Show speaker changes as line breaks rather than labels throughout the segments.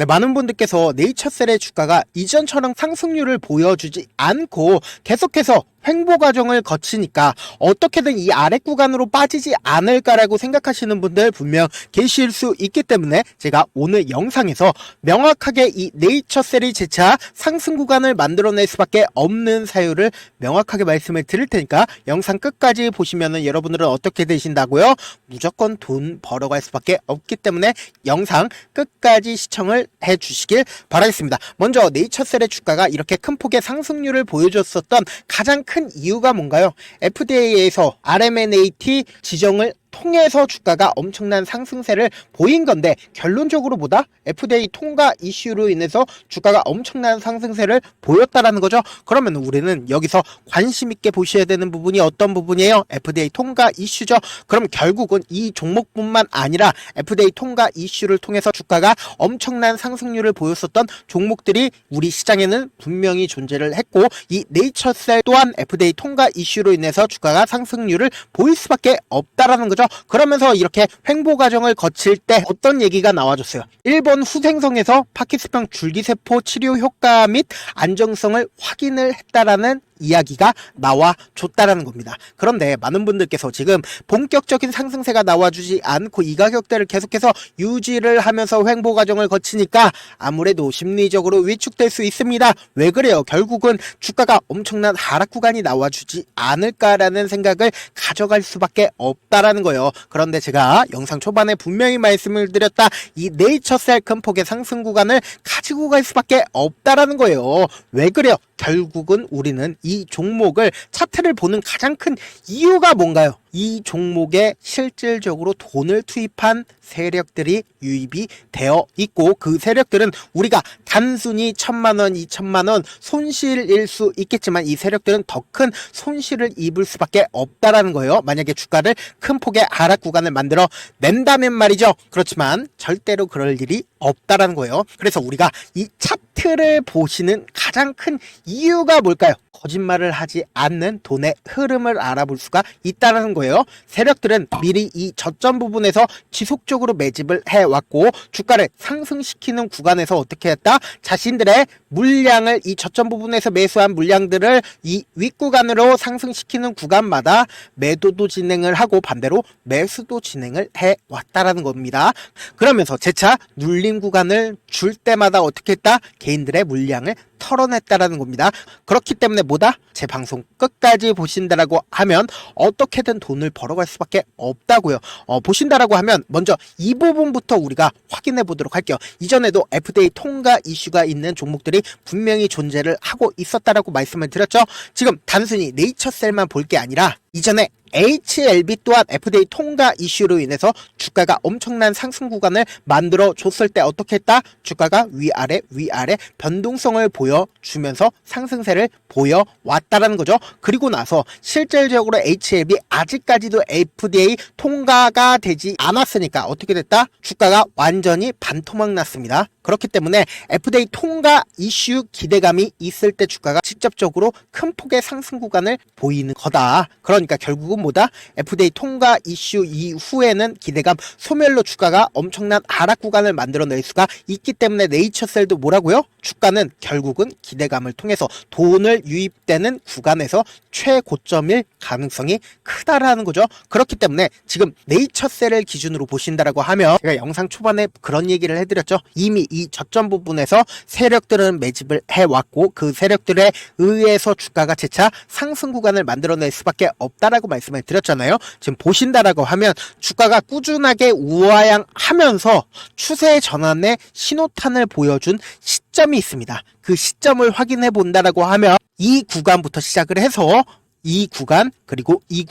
네, 많은 분들께서 네이처셀의 주가가 이전처럼 상승률을 보여주지 않고 계속해서 횡보 과정을 거치니까 어떻게든 이 아랫 구간으로 빠지지 않을까라고 생각하시는 분들 분명 계실 수 있기 때문에 제가 오늘 영상에서 명확하게 이 네이처셀이 재차 상승 구간을 만들어낼 수밖에 없는 사유를 명확하게 말씀을 드릴 테니까 영상 끝까지 보시면은 여러분들은 어떻게 되신다고요? 무조건 돈 벌어갈 수밖에 없기 때문에 영상 끝까지 시청을 해 주시길 바라겠습니다. 먼저 네이처셀의 주가가 이렇게 큰 폭의 상승률을 보여줬었던 가장 큰 이유가 뭔가요? FDA에서 RMNAT 지정을 통해서 주가가 엄청난 상승세를 보인 건데 결론적으로 보다 FDA 통과 이슈로 인해서 주가가 엄청난 상승세를 보였다라는 거죠. 그러면 우리는 여기서 관심 있게 보셔야 되는 부분이 어떤 부분이에요? FDA 통과 이슈죠. 그럼 결국은 이 종목뿐만 아니라 FDA 통과 이슈를 통해서 주가가 엄청난 상승률을 보였었던 종목들이 우리 시장에는 분명히 존재를 했고 이 네이처셀 또한 FDA 통과 이슈로 인해서 주가가 상승률을 보일 수밖에 없다라는 거죠. 그러면서 이렇게 횡보 과정을 거칠 때 어떤 얘기가 나와줬어요. 일본 후생성에서 파킨슨병 줄기세포 치료 효과 및 안정성을 확인을 했다라는 이야기가 나와줬다라는 겁니다. 그런데 많은 분들께서 지금 본격적인 상승세가 나와주지 않고 이 가격대를 계속해서 유지를 하면서 횡보 과정을 거치니까 아무래도 심리적으로 위축될 수 있습니다. 왜 그래요? 결국은 주가가 엄청난 하락 구간이 나와주지 않을까라는 생각을 가져갈 수밖에 없다라는 거예요. 그런데 제가 영상 초반에 분명히 말씀을 드렸다. 이 네이처셀 큰 폭의 상승 구간을 가지고 갈 수밖에 없다라는 거예요. 왜 그래요? 결국은 우리는 이 종목을 차트를 보는 가장 큰 이유가 뭔가요? 이 종목에 실질적으로 돈을 투입한 세력들이 유입이 되어 있고 그 세력들은 우리가 단순히 1,000만원, 2,000만원 손실일 수 있겠지만 이 세력들은 더 큰 손실을 입을 수밖에 없다라는 거예요. 만약에 주가를 큰 폭의 하락 구간을 만들어 낸다면 말이죠. 그렇지만 절대로 그럴 일이 없다라는 거예요. 그래서 우리가 이 차트를 보시는 가장 큰 이유가 뭘까요? 거짓말을 하지 않는 돈의 흐름을 알아볼 수가 있다는 거예요. 세력들은 미리 이 저점 부분에서 지속적으로 매집을 해왔고 주가를 상승시키는 구간에서 어떻게 했다? 자신들의 물량을 이 저점 부분에서 매수한 물량들을 이 윗구간으로 상승시키는 구간마다 매도도 진행을 하고 반대로 매수도 진행을 해왔다라는 겁니다. 그러면서 재차 눌림 구간을 줄 때마다 어떻게 했다? 개인들의 물량을 털어냈다라는 겁니다. 그렇기 때문에 뭐다? 제 방송 끝까지 보신다라고 하면 어떻게든 돈을 벌어갈 수밖에 없다고요. 보신다라고 하면 먼저 이 부분부터 우리가 확인해 보도록 할게요. 이전에도 FDA 통과 이슈가 있는 종목들이 분명히 존재를 하고 있었다라고 말씀을 드렸죠. 지금 단순히 네이처셀만 볼 게 아니라 이전에 HLB 또한 FDA 통과 이슈로 인해서 주가가 엄청난 상승 구간을 만들어 줬을 때 어떻게 했다? 주가가 위아래 변동성을 보여주면서 상승세를 보여왔다라는 거죠. 그리고 나서 실질적으로 HLB 아직까지도 FDA 통과가 되지 않았으니까 어떻게 됐다? 주가가 완전히 반토막 났습니다. 그렇기 때문에 FDA 통과 이슈 기대감이 있을 때 주가가 직접적으로 큰 폭의 상승 구간을 보이는 거다. 그러니까 결국은 뭐다? FDA 통과 이슈 이후에는 기대감 소멸로 주가가 엄청난 하락 구간을 만들어낼 수가 있기 때문에 네이처셀도 뭐라고요? 주가는 결국은 기대감을 통해서 돈을 유입되는 구간에서 최고점일 가능성이 크다라는 거죠. 그렇기 때문에 지금 네이처셀을 기준으로 보신다라고 하면 제가 영상 초반에 그런 얘기를 해드렸죠. 이미 이 저점 부분에서 세력들은 매집을 해왔고 그 세력들에 의해서 주가가 재차 상승 구간을 만들어낼 수밖에 없다라고 말씀을 드렸잖아요. 지금 보신다라고 하면 주가가 꾸준하게 우하향하면서 추세 전환의 신호탄을 보여준 시점이 있습니다. 그 시점을 확인해 본다라고 하면 이 구간부터 시작을 해서 이 구간 그리고 이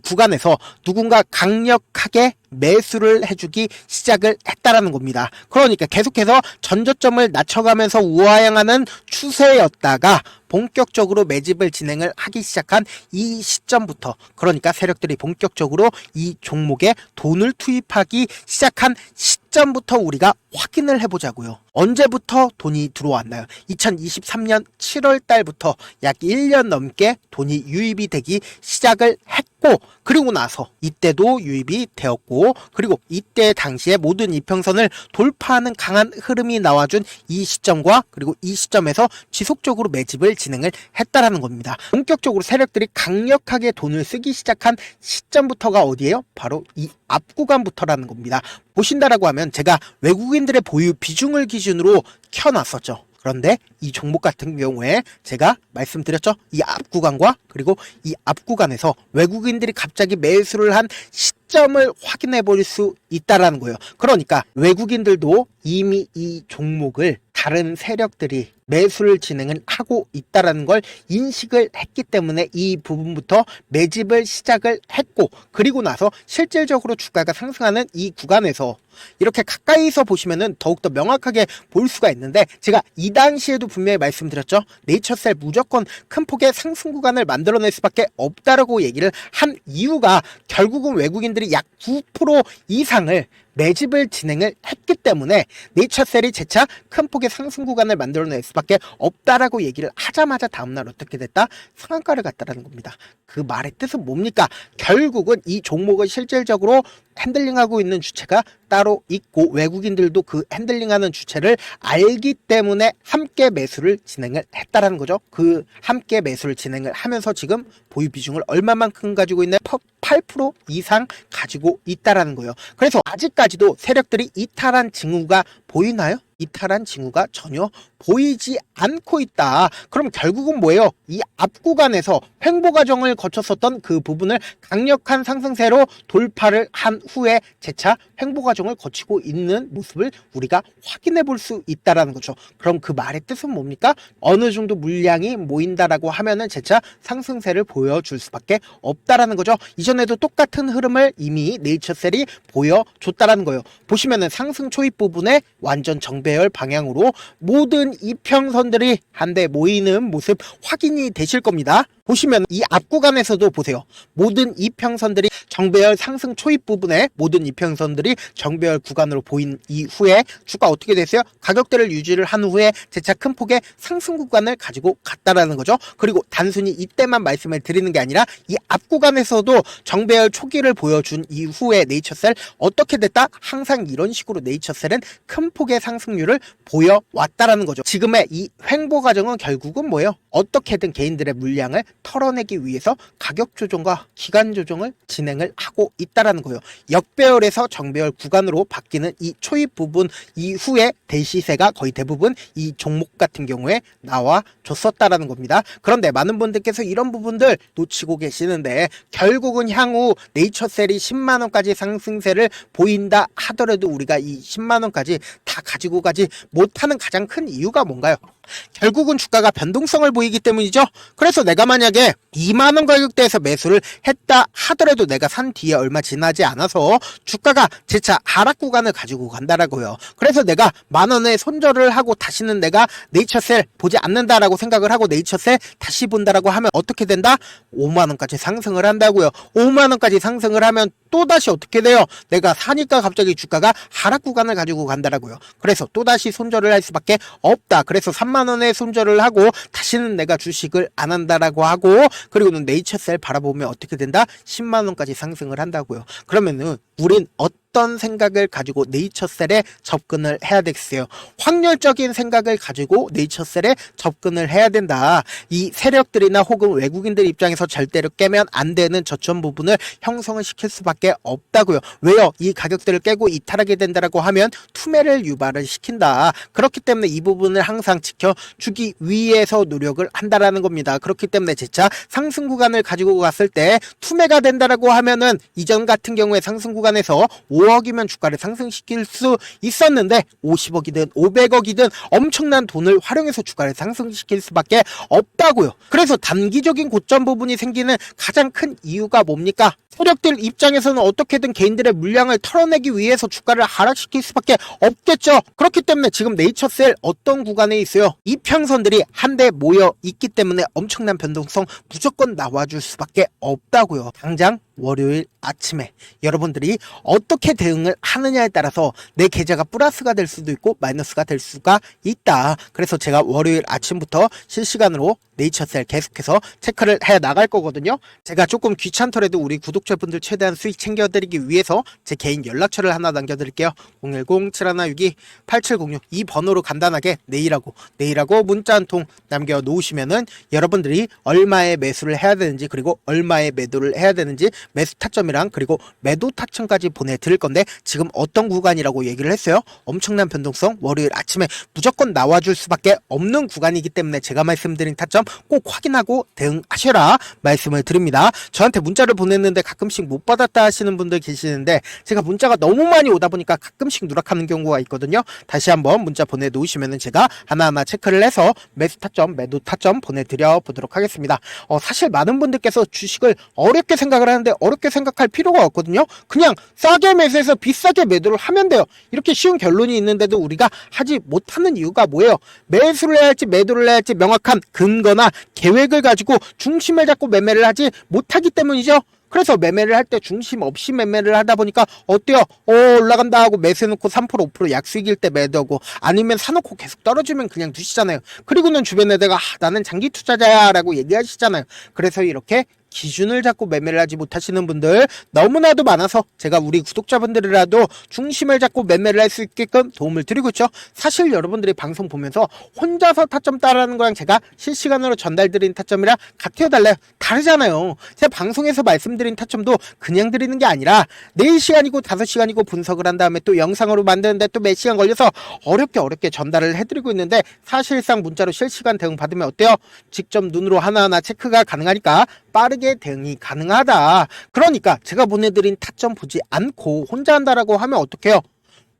구간에서 누군가 강력하게 매수를 해주기 시작을 했다라는 겁니다. 그러니까 계속해서 전저점을 낮춰가면서 우하향하는 추세였다가 본격적으로 매집을 진행을 하기 시작한 이 시점부터 그러니까 세력들이 본격적으로 이 종목에 돈을 투입하기 시작한 시점부터 우리가 확인을 해보자고요. 언제부터 돈이 들어왔나요? 2023년 7월 달부터 약 1년 넘게 돈이 유입이 되기 시작을 했고 했고, 그리고 나서 이때도 유입이 되었고, 그리고 이때 당시에 모든 이평선을 돌파하는 강한 흐름이 나와준 이 시점과 그리고 이 시점에서 지속적으로 매집을 진행을 했다라는 겁니다. 본격적으로 세력들이 강력하게 돈을 쓰기 시작한 시점부터가 어디예요? 바로 이 앞 구간부터라는 겁니다. 보신다라고 하면 제가 외국인들의 보유 비중을 기준으로 켜놨었죠. 그런데 이 종목 같은 경우에 제가 말씀드렸죠. 이 앞 구간과 그리고 이 앞 구간에서 외국인들이 갑자기 매수를 한 시점을 확인해 볼 수 있다라는 거예요. 그러니까 외국인들도 이미 이 종목을 다른 세력들이 매수를 진행을 하고 있다라는 걸 인식을 했기 때문에 이 부분부터 매집을 시작을 했고, 그리고 나서 실질적으로 주가가 상승하는 이 구간에서 이렇게 가까이서 보시면은 더욱더 명확하게 볼 수가 있는데, 제가 이 당시에도 분명히 말씀드렸죠. 네이처셀 무조건 큰 폭의 상승 구간을 만들어낼 수밖에 없다라고 얘기를 한 이유가 결국은 외국인들이 약 9% 이상을 매집을 진행을 했기 때문에 네이처셀이 재차 큰 폭의 상승 구간을 만들어낼 수밖에 없다라고 얘기를 하자마자 다음날 어떻게 됐다? 상한가를 갔다라는 겁니다. 그 말의 뜻은 뭡니까? 결국은 이 종목을 실질적으로 핸들링하고 있는 주체가 따로 있고 외국인들도 그 핸들링하는 주체를 알기 때문에 함께 매수를 진행을 했다라는 거죠. 그 함께 매수를 진행을 하면서 지금 보유 비중을 얼마만큼 가지고 있는 8% 이상 가지고 있다라는 거예요. 그래서 아직까지도 세력들이 이탈한 징후가 보이나요? 이탈한 징후가 전혀 보이지 않고 있다. 그럼 결국은 뭐예요? 이 앞 구간에서 횡보 과정을 거쳤었던 그 부분을 강력한 상승세로 돌파를 한 후에 재차 횡보 과정을 거치고 있는 모습을 우리가 확인해 볼 수 있다라는 거죠. 그럼 그 말의 뜻은 뭡니까? 어느 정도 물량이 모인다라고 하면은 재차 상승세를 보여줄 수밖에 없다라는 거죠. 이전에도 똑같은 흐름을 이미 네이처셀이 보여줬다라는 거예요. 보시면은 상승 초입 부분에 완전 정배열 방향으로 모든 이평선들이 한데 모이는 모습 확인이 되실 겁니다. 보시면 이 앞 구간에서도 보세요. 모든 이평선들이 정배열 상승 초입 부분에 모든 이평선들이 정배열 구간으로 보인 이후에 주가 어떻게 됐어요? 가격대를 유지를 한 후에 재차 큰 폭의 상승 구간을 가지고 갔다라는 거죠. 그리고 단순히 이때만 말씀을 드리는 게 아니라 이 앞 구간에서도 정배열 초기를 보여준 이후에 네이처셀 어떻게 됐다? 항상 이런 식으로 네이처셀은 큰 폭의 상승률을 보여왔다라는 거죠. 지금의 이 횡보 과정은 결국은 뭐예요? 어떻게든 개인들의 물량을 털어내기 위해서 가격 조정과 기간 조정을 진행을 하고 있다라는 거예요. 역배열에서 정배열 구간으로 바뀌는 이 초입 부분 이후에 대시세가 거의 대부분 이 종목 같은 경우에 나와 줬었다라는 겁니다. 그런데 많은 분들께서 이런 부분들 놓치고 계시는데, 결국은 향후 네이처셀이 10만원까지 상승세를 보인다 하더라도 우리가 이 10만원까지 다 가지고 가지 못하는 가장 큰 이유가 뭔가요? 결국은 주가가 변동성을 보이기 때문이죠. 그래서 내가 만약에 2만원 가격대에서 매수를 했다 하더라도 내가 산 뒤에 얼마 지나지 않아서 주가가 재차 하락 구간을 가지고 간다라고요. 그래서 내가 만원에 손절을 하고 다시는 내가 네이처셀 보지 않는다라고 생각을 하고 네이처셀 다시 본다라고 하면 어떻게 된다? 5만원까지 상승을 한다고요. 5만원까지 상승을 하면 또다시 어떻게 돼요? 내가 사니까 갑자기 주가가 하락 구간을 가지고 간다라고요. 그래서 또다시 손절을 할 수밖에 없다. 그래서 3만원에 손절을 하고 다시는 내가 주식을 안 한다라고 하고, 그리고는 네이처셀 바라보면 어떻게 된다? 10만원까지 상승을 한다고요. 그러면은 우린 어떤 생각을 가지고 네이처셀에 접근을 해야 되겠어요? 확률적인 생각을 가지고 네이처셀에 접근을 해야 된다. 이 세력들이나 혹은 외국인들 입장에서 절대로 깨면 안 되는 저점 부분을 형성을 시킬 수밖에 없다고요. 왜요? 이 가격대를 깨고 이탈하게 된다라고 하면 투매를 유발을 시킨다. 그렇기 때문에 이 부분을 항상 지켜주기 위해서 노력을 한다라는 겁니다. 그렇기 때문에 재차 상승 구간을 가지고 갔을 때 투매가 된다라고 하면은 이전 같은 경우에 상승 구간에서 5억이면 주가를 상승시킬 수 있었는데 50억이든 500억이든 엄청난 돈을 활용해서 주가를 상승시킬 수밖에 없다고요. 그래서 단기적인 고점 부분이 생기는 가장 큰 이유가 뭡니까? 세력들 입장에서는 어떻게든 개인들의 물량을 털어내기 위해서 주가를 하락시킬 수밖에 없겠죠. 그렇기 때문에 지금 네이처셀 어떤 구간에 있어요? 이평선들이 한데 모여 있기 때문에 엄청난 변동성 무조건 나와줄 수밖에 없다고요. 당장 월요일 아침에 여러분들이 어떻게 대응을 하느냐에 따라서 내 계좌가 플러스가 될 수도 있고 마이너스가 될 수가 있다. 그래서 제가 월요일 아침부터 실시간으로 네이처셀 계속해서 체크를 해 나갈 거거든요. 제가 조금 귀찮더라도 우리 구독자분들 최대한 수익 챙겨드리기 위해서 제 개인 연락처를 하나 남겨드릴게요. 010-7162-8706 이 번호로 간단하게 내일하고 문자 한 통 남겨놓으시면은 여러분들이 얼마의 매수를 해야 되는지 그리고 얼마의 매도를 해야 되는지 매수 타점이랑 그리고 매도 타점까지 보내드릴 건데 지금 어떤 구간이라고 얘기를 했어요. 엄청난 변동성 월요일 아침에 무조건 나와줄 수밖에 없는 구간이기 때문에 제가 말씀드린 타점 꼭 확인하고 대응하셔라 말씀을 드립니다. 저한테 문자를 보냈는데 가끔씩 못 받았다 하시는 분들 계시는데 제가 문자가 너무 많이 오다 보니까 가끔씩 누락하는 경우가 있거든요. 다시 한번 문자 보내놓으시면 제가 하나하나 체크를 해서 매수 타점 매도 타점 보내드려 보도록 하겠습니다. 사실 많은 분들께서 주식을 어렵게 생각을 하는데 어렵게 생각할 필요가 없거든요. 그냥 싸게 매수해서 비싸게 매도를 하면 돼요. 이렇게 쉬운 결론이 있는데도 우리가 하지 못하는 이유가 뭐예요? 매수를 해야 할지 매도를 해야 할지 명확한 근거나 계획을 가지고 중심을 잡고 매매를 하지 못하기 때문이죠. 그래서 매매를 할 때 중심 없이 매매를 하다 보니까 어때요? 올라간다 하고 매수해놓고 3% 5% 약수익일 때 매도하고 아니면 사놓고 계속 떨어지면 그냥 두시잖아요. 그리고는 주변에 내가 나는 장기 투자자야 라고 얘기하시잖아요. 그래서 이렇게 기준을 잡고 매매를 하지 못하시는 분들 너무나도 많아서 제가 우리 구독자분들이라도 중심을 잡고 매매를 할 수 있게끔 도움을 드리고 있죠. 사실 여러분들이 방송 보면서 혼자서 타점 따라하는 거랑 제가 실시간으로 전달드린 타점이랑 같아요 달라요? 다르잖아요. 제가 방송에서 말씀드린 타점도 그냥 드리는 게 아니라 4시간이고 5시간이고 분석을 한 다음에 또 영상으로 만드는데 또 몇 시간 걸려서 어렵게 전달을 해드리고 있는데 사실상 문자로 실시간 대응 받으면 어때요? 직접 눈으로 하나하나 체크가 가능하니까 빠르게 대응이 가능하다. 그러니까 제가 보내드린 타점 보지 않고 혼자 한다라고 하면 어떡해요?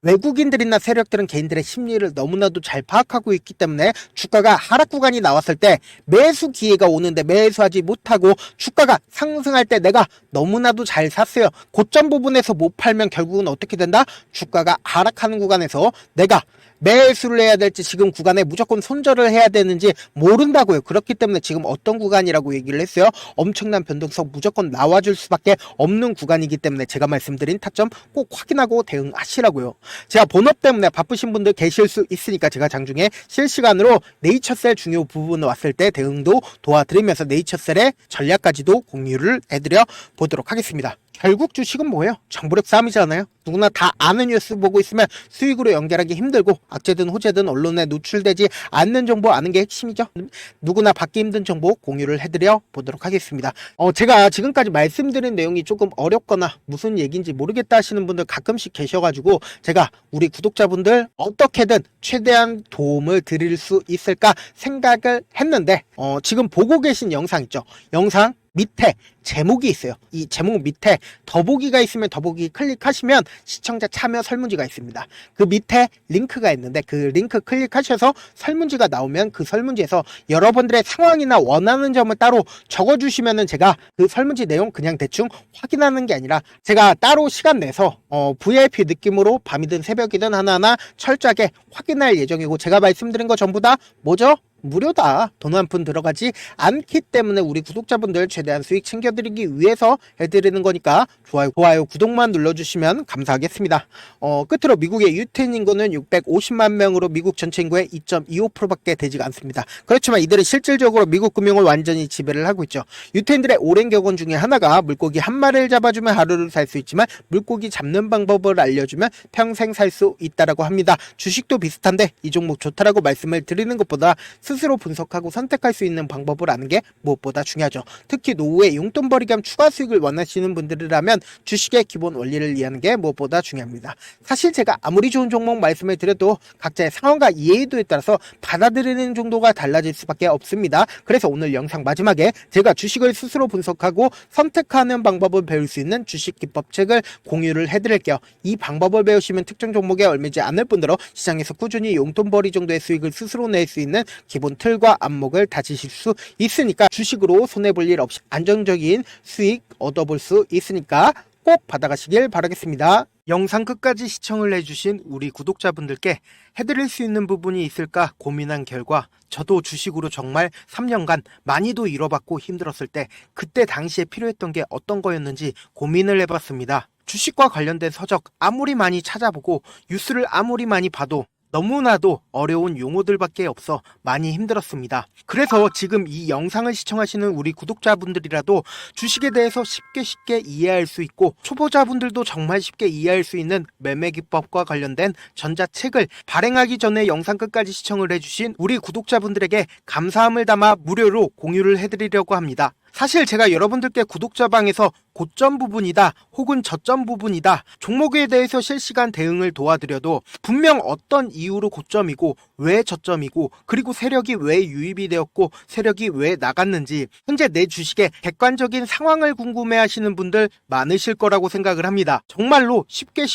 외국인들이나 세력들은 개인들의 심리를 너무나도 잘 파악하고 있기 때문에 주가가 하락 구간이 나왔을 때 매수 기회가 오는데 매수하지 못하고 주가가 상승할 때 내가 너무나도 잘 샀어요. 고점 부분에서 못 팔면 결국은 어떻게 된다? 주가가 하락하는 구간에서 내가 매수를 해야 될지 지금 구간에 무조건 손절을 해야 되는지 모른다고요. 그렇기 때문에 지금 어떤 구간이라고 얘기를 했어요. 엄청난 변동성 무조건 나와줄 수밖에 없는 구간이기 때문에 제가 말씀드린 타점 꼭 확인하고 대응하시라고요. 제가 본업 때문에 바쁘신 분들 계실 수 있으니까 제가 장중에 실시간으로 네이처셀 중요 부분 왔을 때 대응도 도와드리면서 네이처셀의 전략까지도 공유를 해드려 보도록 하겠습니다. 결국 주식은 뭐예요? 정보력 싸움이잖아요. 누구나 다 아는 뉴스 보고 있으면 수익으로 연결하기 힘들고 악재든 호재든 언론에 노출되지 않는 정보 아는 게 핵심이죠. 누구나 받기 힘든 정보 공유를 해드려 보도록 하겠습니다. 제가 지금까지 말씀드린 내용이 조금 어렵거나 무슨 얘기인지 모르겠다 하시는 분들 가끔씩 계셔가지고 제가 우리 구독자분들 어떻게든 최대한 도움을 드릴 수 있을까 생각을 했는데 지금 보고 계신 영상 있죠? 영상 밑에 제목이 있어요. 이 제목 밑에 더보기가 있으면 더보기 클릭하시면 시청자 참여 설문지가 있습니다. 그 밑에 링크가 있는데 그 링크 클릭하셔서 설문지가 나오면 그 설문지에서 여러분들의 상황이나 원하는 점을 따로 적어주시면은 제가 그 설문지 내용 그냥 대충 확인하는 게 아니라 제가 따로 시간 내서 VIP 느낌으로 밤이든 새벽이든 하나하나 철저하게 확인할 예정이고 제가 말씀드린 거 전부 다 뭐죠? 무료다. 돈 한 푼 들어가지 않기 때문에 우리 구독자분들 최대한 수익 챙겨드리기 위해서 해드리는 거니까 좋아요, 구독만 눌러주시면 감사하겠습니다. 끝으로 미국의 유태인 인구는 650만 명으로 미국 전체 인구의 2.25%밖에 되지가 않습니다. 그렇지만 이들은 실질적으로 미국 금융을 완전히 지배를 하고 있죠. 유태인들의 오랜 격언 중에 하나가 물고기 한 마리를 잡아주면 하루를 살 수 있지만 물고기 잡는 방법을 알려주면 평생 살 수 있다라고 합니다. 주식도 비슷한데 이 종목 좋다라고 말씀을 드리는 것보다 스스로 분석하고 선택할 수 있는 방법을 아는 게 무엇보다 중요하죠. 특히 노후에 용돈벌이 겸 추가 수익을 원하시는 분들이라면 주식의 기본 원리를 이해하는 게 무엇보다 중요합니다. 사실 제가 아무리 좋은 종목 말씀을 드려도 각자의 상황과 이해도에 따라서 받아들이는 정도가 달라질 수밖에 없습니다. 그래서 오늘 영상 마지막에 제가 주식을 스스로 분석하고 선택하는 방법을 배울 수 있는 주식 기법책을 공유를 해드릴게요. 이 방법을 배우시면 특정 종목에 얽매지 않을 뿐더러 시장에서 꾸준히 용돈벌이 정도의 수익을 스스로 낼 수 있는 기본 틀과 안목을 다지실 수 있으니까 주식으로 손해볼 일 없이 안정적인 수익 얻어볼 수 있으니까 꼭 받아가시길 바라겠습니다. 영상 끝까지 시청을 해주신 우리 구독자분들께 해드릴 수 있는 부분이 있을까 고민한 결과 저도 주식으로 정말 3년간 많이도 잃어봤고 힘들었을 때 그때 당시에 필요했던 게 어떤 거였는지 고민을 해봤습니다. 주식과 관련된 서적 아무리 많이 찾아보고 뉴스를 아무리 많이 봐도 너무나도 어려운 용어들밖에 없어 많이 힘들었습니다. 그래서 지금 이 영상을 시청하시는 우리 구독자분들이라도 주식에 대해서 쉽게 이해할 수 있고 초보자분들도 정말 쉽게 이해할 수 있는 매매 기법과 관련된 전자책을 발행하기 전에 영상 끝까지 시청을 해주신 우리 구독자분들에게 감사함을 담아 무료로 공유를 해드리려고 합니다. 사실 제가 여러분들께 구독자방에서 고점 부분이다 혹은 저점 부분이다 종목에 대해서 실시간 대응을 도와드려도 분명 어떤 이유로 고점이고 왜 저점이고 그리고 세력이 왜 유입이 되었고 세력이 왜 나갔는지 현재 내 주식의 객관적인 상황을 궁금해하시는 분들 많으실 거라고 생각을 합니다. 정말로 쉽게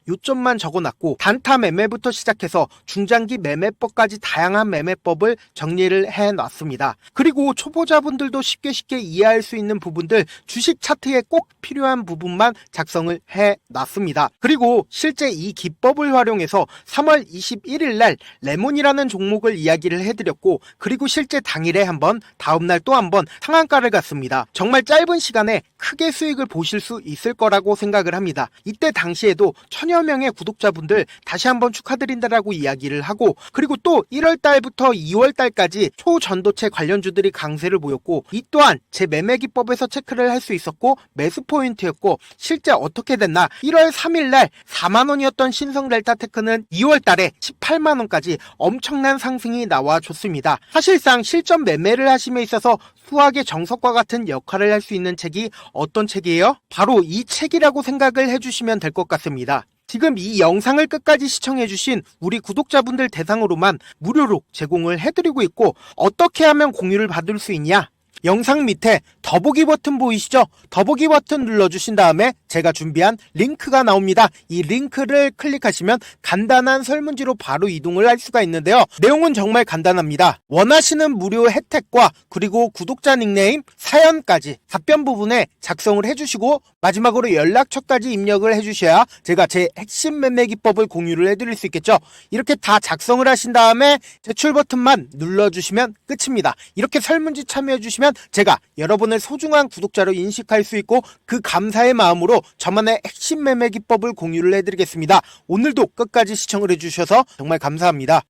요점만 적어놨고 단타 매매부터 시작해서 중장기 매매법까지 다양한 매매법을 정리를 해놨습니다. 그리고 초보자분들도 쉽게 이해할 수 있는 부분들 주식 차트에 꼭 필요한 부분만 작성을 해놨습니다. 그리고 실제 이 기법을 활용해서 3월 21일 날 레몬이라는 종목을 이야기를 해드렸고 그리고 실제 당일에 한번 다음날 또 한번 상한가를 갔습니다. 정말 짧은 시간에 크게 수익을 보실 수 있을 거라고 생각을 합니다. 이때 당시에도 1000여 명의 구독자분들 다시 한번 축하드린다라고 이야기를 하고 그리고 또 1월 달부터 2월 달까지 초전도체 관련주들이 강세를 보였고 이 또한 제 매매 기법에서 체크를 할 수 있었고 매수 포인트였고 실제 어떻게 됐나 1월 3일 날 4만원이었던 신성 델타테크는 2월 달에 18만원까지 엄청난 상승이 나와줬습니다. 사실상 실전 매매를 하심에 있어서 수학의 정석과 같은 역할을 할 수 있는 책이 어떤 책이에요? 바로 이 책이라고 생각을 해주시면 될 것 같습니다. 지금 이 영상을 끝까지 시청해주신 우리 구독자분들 대상으로만 무료로 제공을 해드리고 있고 어떻게 하면 공유를 받을 수 있냐? 영상 밑에 더보기 버튼 보이시죠? 더보기 버튼 눌러주신 다음에 제가 준비한 링크가 나옵니다. 이 링크를 클릭하시면 간단한 설문지로 바로 이동을 할 수가 있는데요. 내용은 정말 간단합니다. 원하시는 무료 혜택과 그리고 구독자 닉네임, 사연까지 답변 부분에 작성을 해주시고 마지막으로 연락처까지 입력을 해주셔야 제가 제 핵심 매매 기법을 공유를 해드릴 수 있겠죠. 이렇게 다 작성을 하신 다음에 제출 버튼만 눌러주시면 끝입니다. 이렇게 설문지 참여해주시면 제가 여러분을 소중한 구독자로 인식할 수 있고 그 감사의 마음으로 저만의 핵심 매매 기법을 공유를 해드리겠습니다. 오늘도 끝까지 시청을 해주셔서 정말 감사합니다.